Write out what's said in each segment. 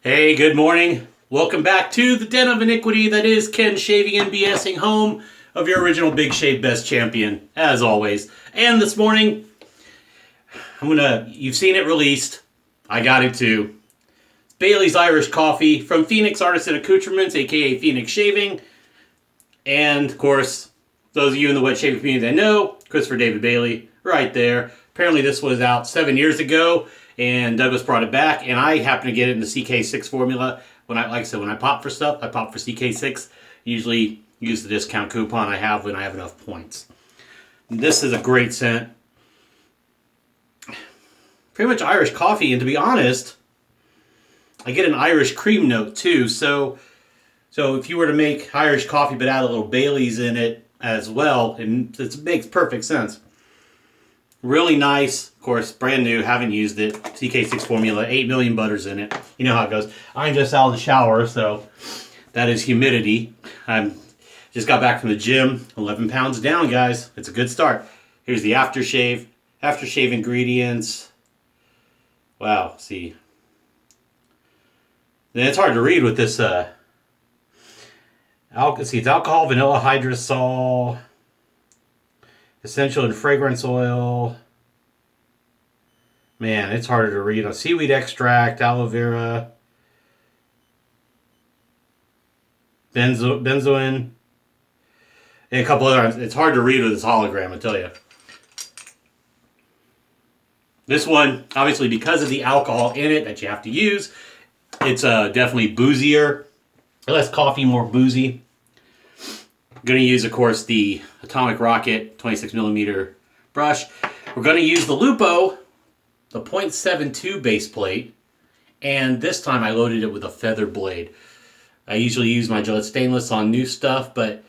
Hey, good morning. Welcome back to the Den of Iniquity that is Ken Shaving and BSing, home of your original Big Shave Best champion, as always. And this morning, you've seen it released. I got it too. Bailey's Irish Coffee from Phoenix Artisan Accoutrements, aka Phoenix Shaving. And, of course, those of you in the wet shaving community that know, Christopher David Bailey, right there. Apparently this was out 7 years ago, and Douglas brought it back, and I happened to get it in the CK6 formula. When I pop for stuff, I pop for CK6. Usually use the discount coupon I have when I have enough points. This is a great scent. Pretty much Irish coffee, and to be honest, I get an Irish cream note too. So if you were to make Irish coffee but add a little Bailey's in it as well, and it makes perfect sense. Really nice. Of course, brand new. Haven't used it. CK6 formula. 8 million butters in it. You know how it goes. I'm just out of the shower, so that is humidity. I'm just got back from the gym. 11 pounds down, guys. It's a good start. Here's the aftershave. Aftershave ingredients. Wow. See. And it's hard to read with this. It's alcohol, vanilla hydrosol, essential and fragrance oil. Man, it's harder to read. Seaweed extract, aloe vera, benzoin, and a couple other. It's hard to read with this hologram, I tell you. This one, obviously, because of the alcohol in it that you have to use, it's definitely boozier. Less coffee, more boozy. I'm going to use, of course, the Atomic Rocket 26 millimeter brush. We're going to use the Lupo, the .72 base plate, and this time I loaded it with a feather blade. I usually use my Gillette stainless on new stuff, but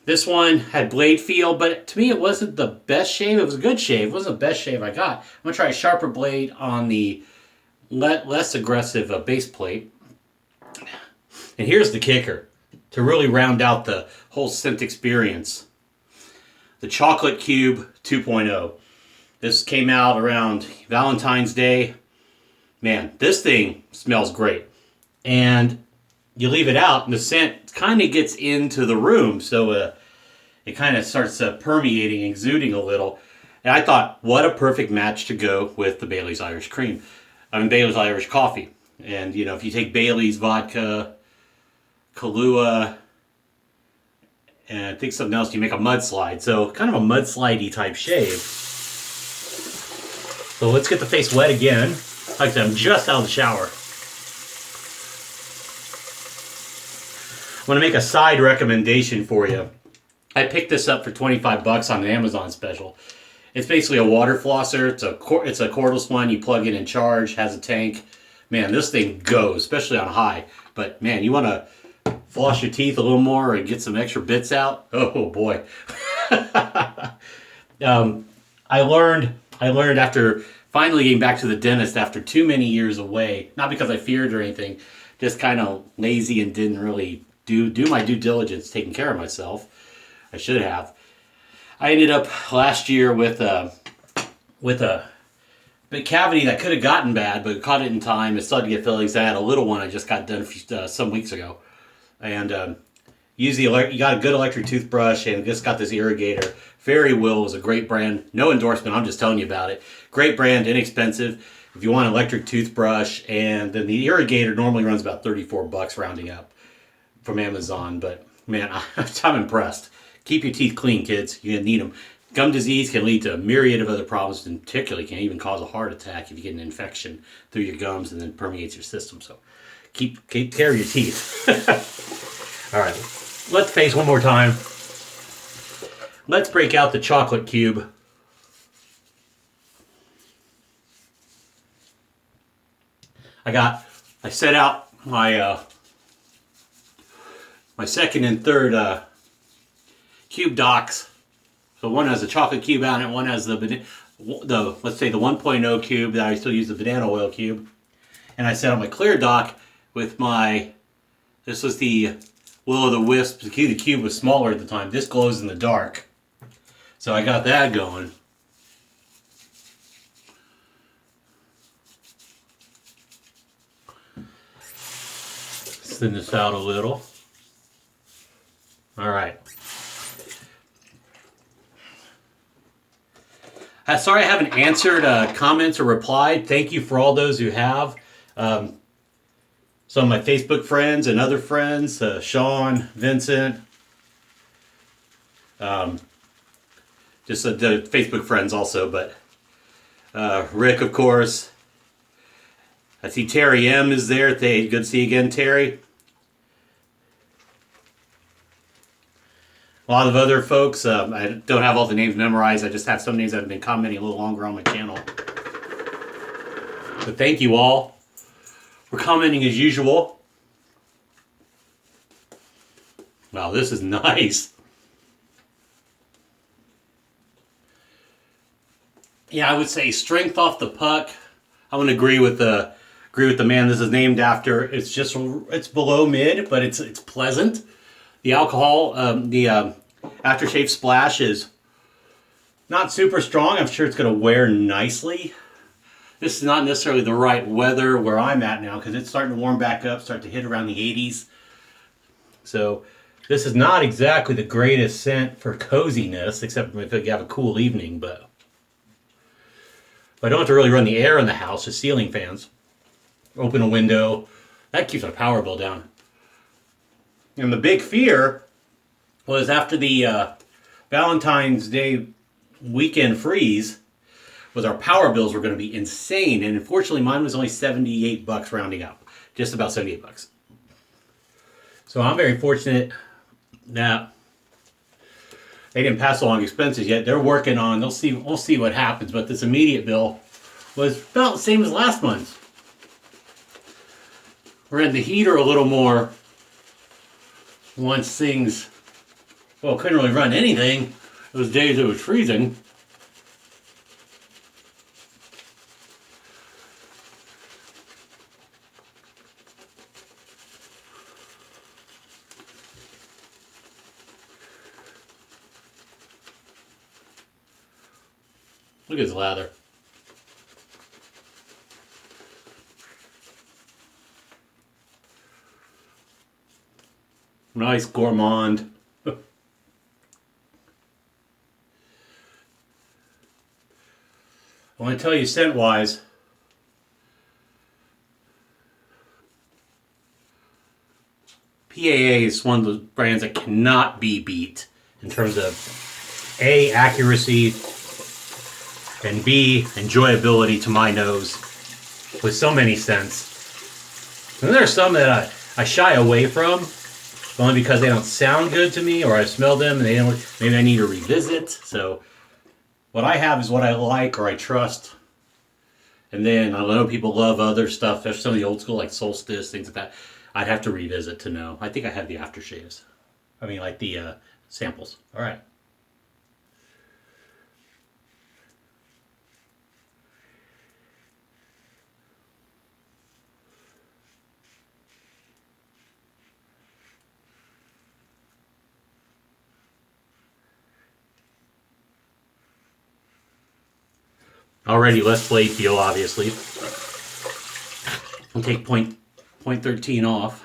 this one had blade feel, but to me it wasn't the best shave. It was a good shave. It wasn't the best shave I got. I'm going to try a sharper blade on the less aggressive base plate. And here's the kicker, to really round out the whole scent experience. The Chocolate Cube 2.0. This came out around Valentine's Day. Man, this thing smells great. And you leave it out, and the scent kind of gets into the room, so it kind of starts permeating, exuding a little. And I thought, what a perfect match to go with the Bailey's Irish Bailey's Irish Coffee. And, you know, if you take Bailey's vodka, Kahlua, and I think something else, you make a mudslide. So kind of a mudslidey type shave. So let's get the face wet again. Like I said, I'm just out of the shower. I'm going to make a side recommendation for you. I picked this up for 25 bucks on an Amazon special. It's basically a water flosser. It's a cordless one. You plug it in charge, has a tank. Man, this thing goes, especially on high. But man, you want to floss your teeth a little more and get some extra bits out? Oh boy. I learned after finally getting back to the dentist after too many years away, not because I feared or anything, just kind of lazy and didn't really do my due diligence taking care of myself. I should have. I ended up last year with a big cavity that could have gotten bad, but caught it in time. It started to get fillings. I had a little one I just got done some weeks ago. And you got a good electric toothbrush, and just got this irrigator. Fairy Will is a great brand. No endorsement, I'm just telling you about it. Great brand, inexpensive. If you want an electric toothbrush, and then the irrigator normally runs about 34 bucks rounding up from Amazon. But man, I'm impressed. Keep your teeth clean, kids. You're going to need them. Gum disease can lead to a myriad of other problems, and particularly can even cause a heart attack if you get an infection through your gums and then permeates your system. So keep care of your teeth. All right, let's face one more time. Let's break out the Chocolate Cube. I set out my my second and third cube docks. So one has a chocolate cube on it, one has the let's say the 1.0 cube that I still use the banana oil cube. And I set up my clear dock with this was the Will-O-The-Wisp. The cube was smaller at the time. This glows in the dark. So I got that going. Thin this out a little. All right. Sorry I haven't answered comments or replied. Thank you for all those who have. Some of my Facebook friends and other friends, Sean, Vincent, just the Facebook friends also, but Rick, of course. I see Terry M is there. Good to see you again, Terry. A lot of other folks. I don't have all the names memorized. I just have some names that have been commenting a little longer on my channel. But thank you all for commenting as usual. Wow, this is nice. Yeah, I would say strength off the puck. I would agree with the man this is named after. It's below mid, but it's pleasant. The alcohol, the aftershave splash is not super strong. I'm sure it's going to wear nicely. This is not necessarily the right weather where I'm at now because it's starting to warm back up, start to hit around the 80s. So this is not exactly the greatest scent for coziness, except if you have a cool evening. But I don't have to really run the air in the house, just ceiling fans. Open a window. That keeps my power bill down. And the big fear was after the Valentine's Day weekend freeze, was our power bills were going to be insane. And unfortunately, mine was only $78 rounding up. Just about $78. So I'm very fortunate that they didn't pass along expenses yet. They're working on, we'll see what happens. But this immediate bill was about the same as last month's. Ran the heater a little more once things, well, couldn't really run anything. Those days it was freezing. Look at his lather. Nice gourmand. I want to tell you scent-wise, PAA is one of those brands that cannot be beat in terms of A, accuracy, and B, enjoyability to my nose with so many scents. And there are some that I shy away from, only because they don't sound good to me, or I smell them and they don't. Maybe I need to revisit. So what I have is what I like or I trust. And then I know people love other stuff. There's some of the old school like Solstice, things like that. I'd have to revisit to know. I think I have the aftershaves. I mean, like the samples. All right. Already less blade feel, obviously. I'll take point 13 off.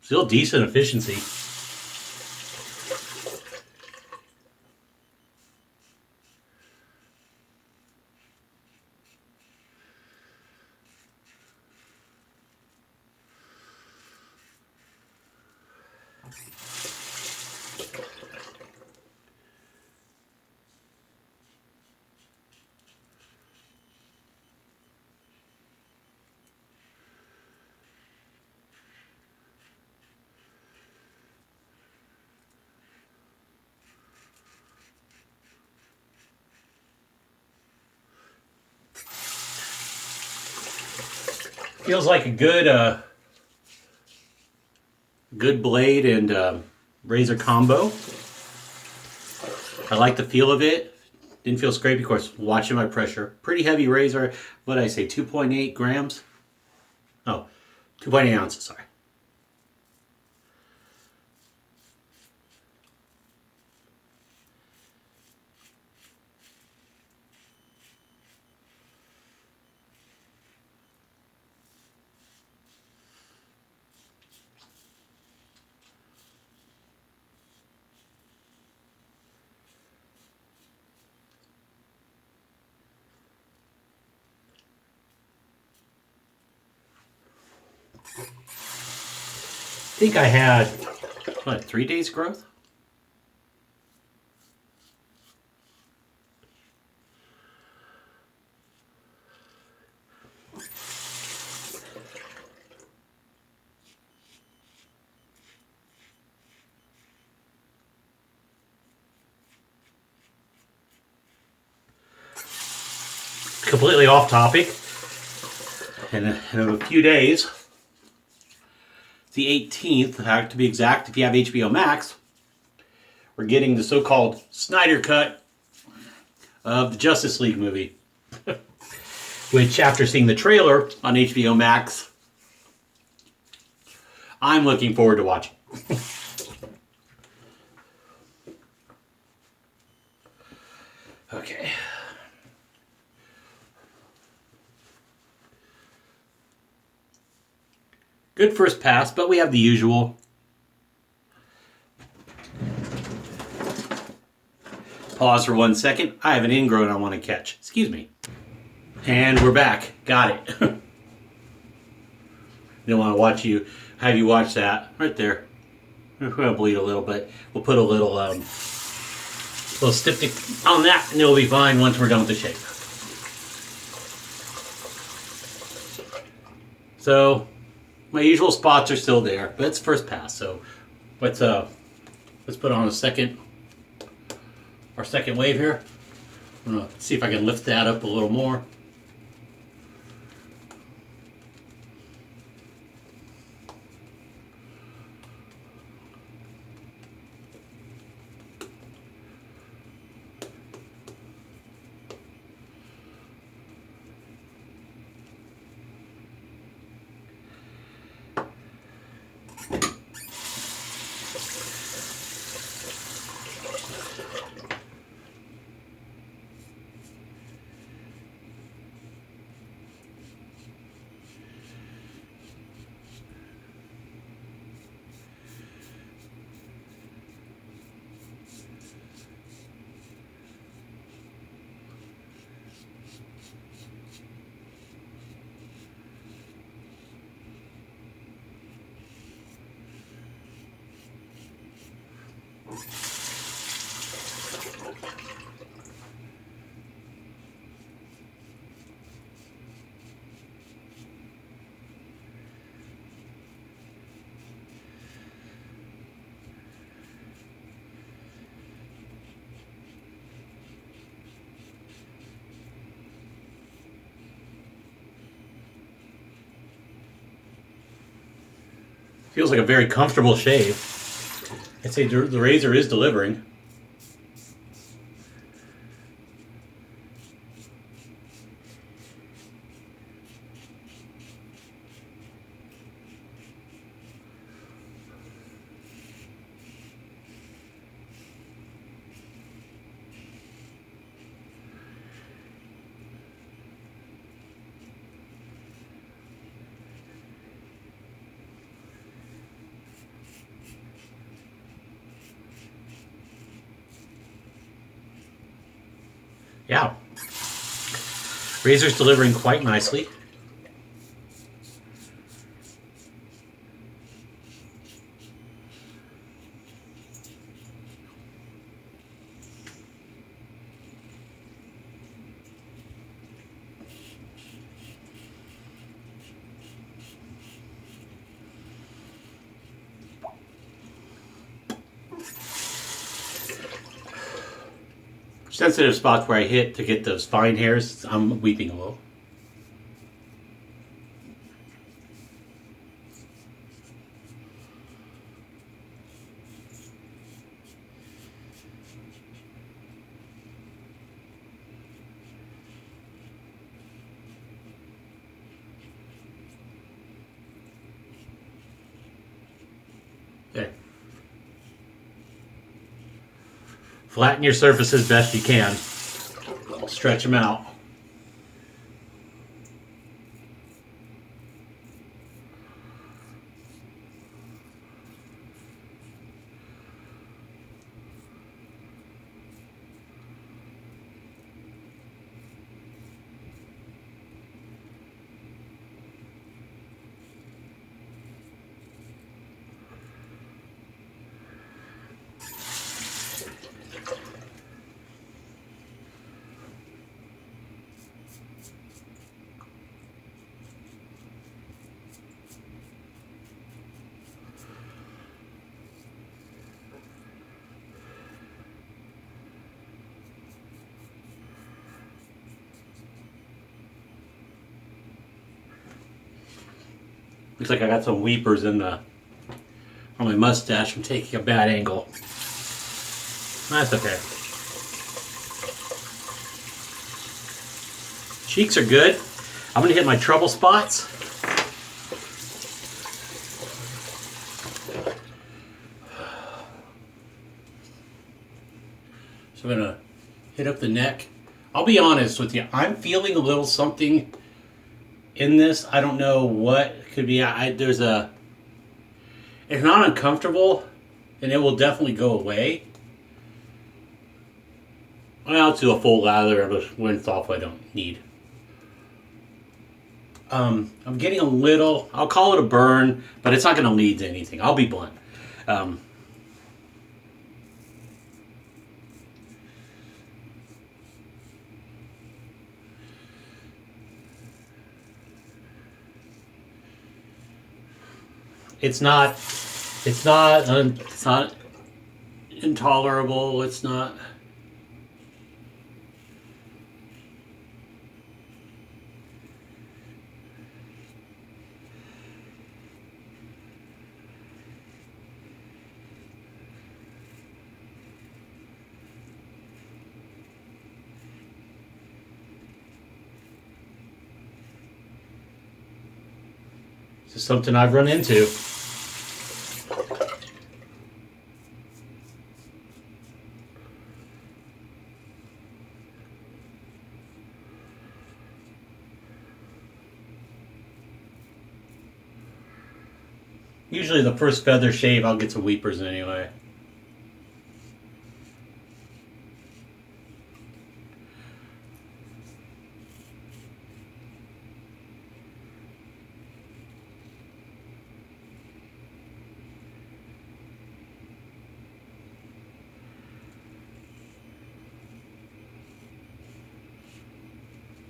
Still decent efficiency. Feels like a good blade and razor combo. I like the feel of it. Didn't feel scrapey, of course, watching my pressure. Pretty heavy razor. What did I say, 2.8 grams? Oh, 2.8 ounces, sorry. think I had, what, 3 days growth? Completely off topic. In a few days, the 18th, to be exact, if you have HBO Max, we're getting the so-called Snyder Cut of the Justice League movie. Which, after seeing the trailer on HBO Max, I'm looking forward to watching. Okay. Good first pass, but we have the usual. Pause for 1 second. I have an ingrown I want to catch. Excuse me. And we're back. Got it. Don't want to have you watch that right there. We're going to bleed a little bit. We'll put a little styptic on that, and it'll be fine once we're done with the shape. So my usual spots are still there, but it's first pass. So let's put on our second wave here. I'm gonna see if I can lift that up a little more. Feels like a very comfortable shave. I'd say the razor is delivering. Yeah. Razor's delivering quite nicely. Sensitive spots where I hit to get those fine hairs, I'm weeping a little. Okay. Flatten your surface as best you can. Stretch them out. Looks like I got some weepers in the on my mustache from taking a bad angle. That's okay. Cheeks are good. I'm gonna hit my trouble spots. So I'm gonna hit up the neck. I'll be honest with you, I'm feeling a little something in this. I don't know what it could be. It's not uncomfortable, and it will definitely go away. I'll do a full lather of a rinse off I don't need. I'm getting a little, I'll call it a burn, but it's not going to lead to anything. I'll be blunt. It's not intolerable. It's not. It's just something I've run into. Usually the first feather shave, I'll get some weepers anyway.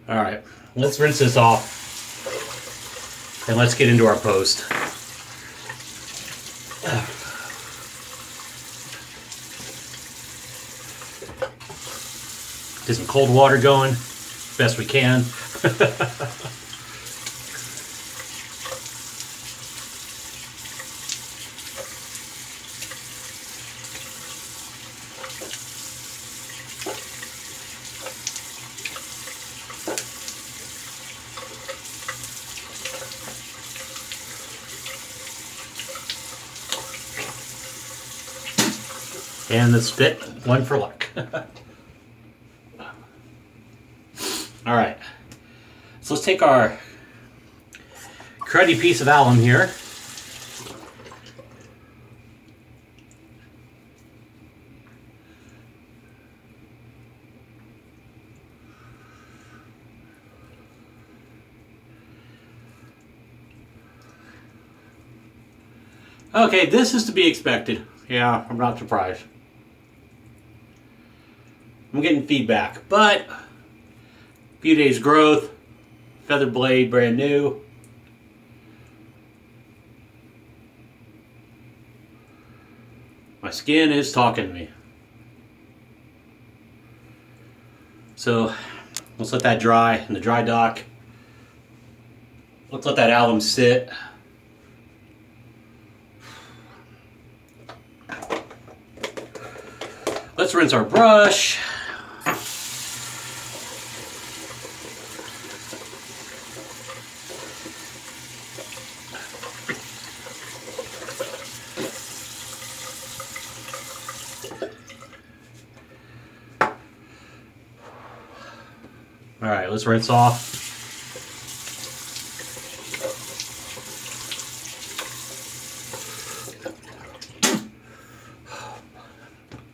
All right, let's rinse this off and let's get into our post. Get some cold water going, best we can. And the spit, one for luck. All right, so let's take our cruddy piece of alum here. Okay, this is to be expected. Yeah, I'm not surprised. I'm getting feedback, but a few days growth, feather blade brand new. My skin is talking to me. So let's let that dry in the dry dock. Let's let that alum sit. Let's rinse our brush. All right, let's rinse off.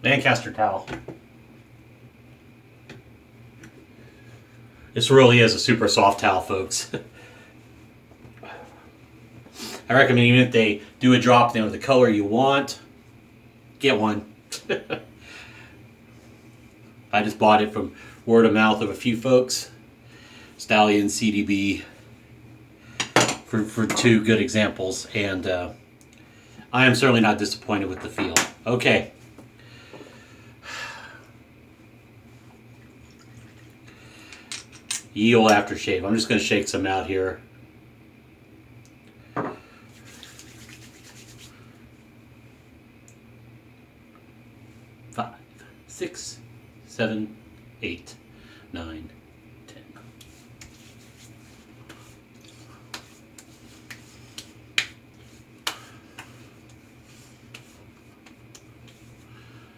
Lancaster towel. This really is a super soft towel, folks. I recommend even if they do a drop down of the color you want, get one. I just bought it from word of mouth of a few folks. Stallion, CDB, for two good examples, and I am certainly not disappointed with the feel. Okay. Ye olde aftershave. I'm just going to shake some out here. 5, 6, 7, 8, 9, 10.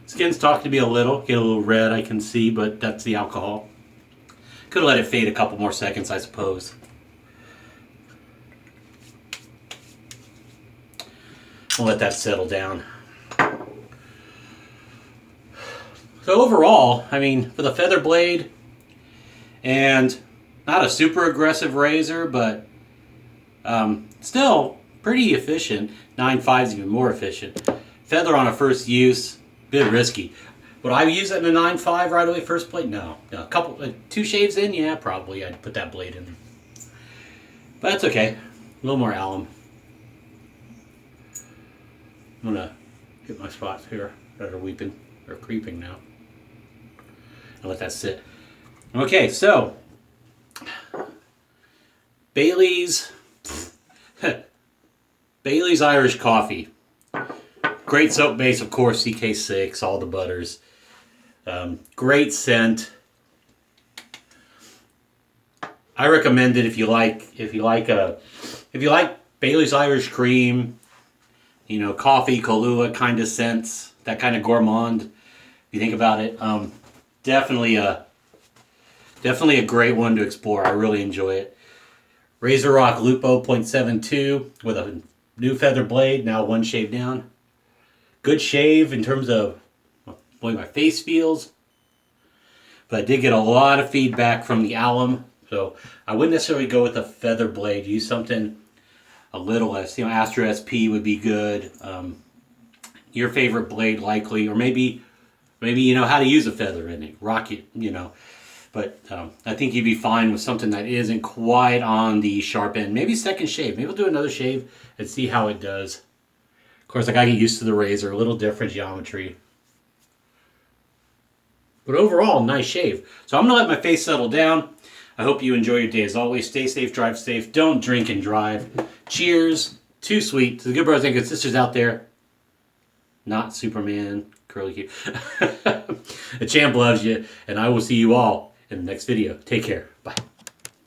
Skin's talking to me a little, get a little red I can see, but that's the alcohol. Could have let it fade a couple more seconds, I suppose. I'll let that settle down. So overall, I mean, for the feather blade, and not a super aggressive razor, but still pretty efficient. 9.5 is even more efficient. Feather on a first use, bit risky. Would I use it in a 9.5 right away, first blade? No. A couple, 2 shaves in, yeah, probably I'd put that blade in. But that's okay. A little more alum. I'm gonna hit my spots here that are weeping or creeping now. I'll let that sit. Okay, so Bailey's Bailey's Irish Coffee. Great soap base, of course, CK6, all the butters. Great scent. I recommend it if you like Bailey's Irish Cream, you know, coffee, Kahlua kind of scents, that kind of gourmand. If you think about it, definitely a great one to explore. I really enjoy it. RazoRock Lupo 0.72 with a new feather blade, now 1 shave down. Good shave in terms of the way my face feels. But I did get a lot of feedback from the alum, so I wouldn't necessarily go with a feather blade. Use something a little less. You know, Astro SP would be good. Your favorite blade likely, or maybe you know how to use a feather in it. Rock it, you know. But I think you'd be fine with something that isn't quite on the sharp end. Maybe second shave. Maybe we'll do another shave and see how it does. Of course, I gotta get used to the razor. A little different geometry. But overall, nice shave. So I'm gonna let my face settle down. I hope you enjoy your day. As always, stay safe, drive safe. Don't drink and drive. Cheers. Too sweet. To the good brothers and good sisters out there. Not Superman. Curly Q. The champ loves you. And I will see you all in the next video. Take care. Bye.